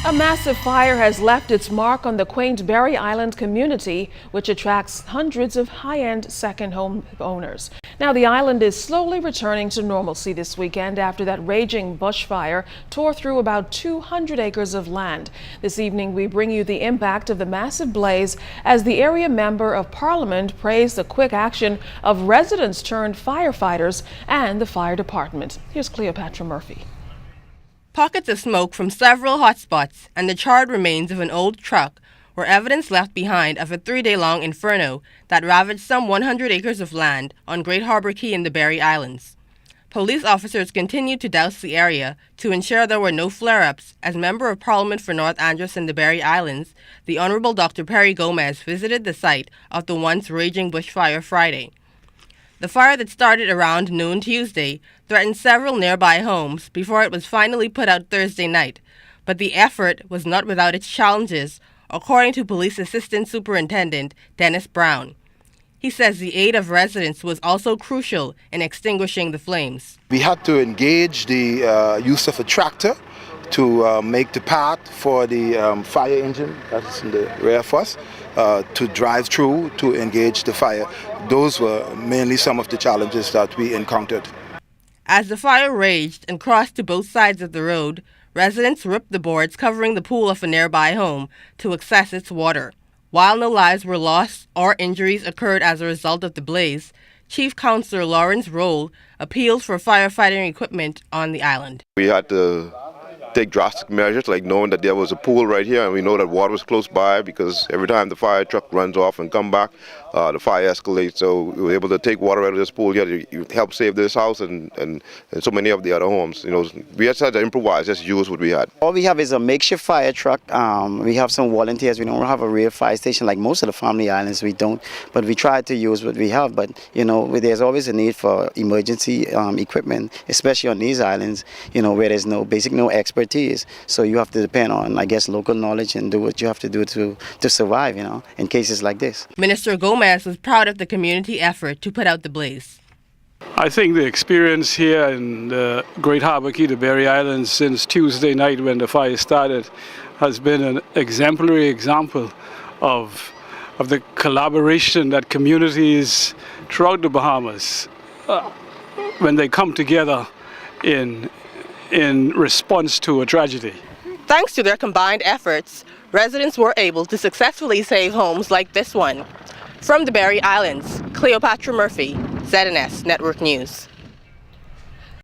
A massive fire has left its mark on the quaint Berry Island community, which attracts hundreds of high-end second home owners. Now, the island is slowly returning to normalcy this weekend after that raging bushfire tore through about 200 acres of land. This evening, we bring you the impact of the massive blaze as the area member of Parliament praised the quick action of residents turned firefighters and the fire department. Here's Cleopatra Murphy. Pockets of smoke from several hotspots and the charred remains of an old truck were evidence left behind of a 3-day-long inferno that ravaged some 100 acres of land on Great Harbor Key in the Berry Islands. Police officers continued to douse the area to ensure there were no flare-ups as Member of Parliament for North Andros and the Berry Islands, the Honourable Dr. Perry Gomez, visited the site of the once raging bushfire Friday. The fire that started around noon Tuesday threatened several nearby homes before it was finally put out Thursday night. But the effort was not without its challenges, according to Police Assistant Superintendent Dennis Brown. He says the aid of residents was also crucial in extinguishing the flames. We had to engage the use of a tractor to make the path for the fire engine that's in the rear of us to drive through to engage the fire. Those were mainly some of the challenges that we encountered. As the fire raged and crossed to both sides of the road, residents ripped the boards covering the pool of a nearby home to access its water. While no lives were lost or injuries occurred as a result of the blaze, Chief Counsellor Lawrence Roll appealed for firefighting equipment on the island. We had to take drastic measures, like knowing that there was a pool right here, and we know that water was close by because every time the fire truck runs off and come back, the fire escalates. So we were able to take water out of this pool here to help save this house and so many of the other homes. You know, we just had to improvise, just use what we had. All we have is a makeshift fire truck. We have some volunteers. We don't have a real fire station like most of the family islands. We don't, but we try to use what we have. But you know, there's always a need for emergency equipment, especially on these islands. You know, where there's no expertise. So you have to depend on, I guess, local knowledge and do what you have to do to survive. You know, in cases like this. Minister Gomez was proud of the community effort to put out the blaze. I think the experience here in the Great Harbor Key, the Berry Islands, since Tuesday night when the fire started, has been an exemplary example of the collaboration that communities throughout the Bahamas, when they come together in response to a tragedy. Thanks to their combined efforts, residents were able to successfully save homes like this one. From the Berry Islands, Cleopatra Murphy, ZNS Network News.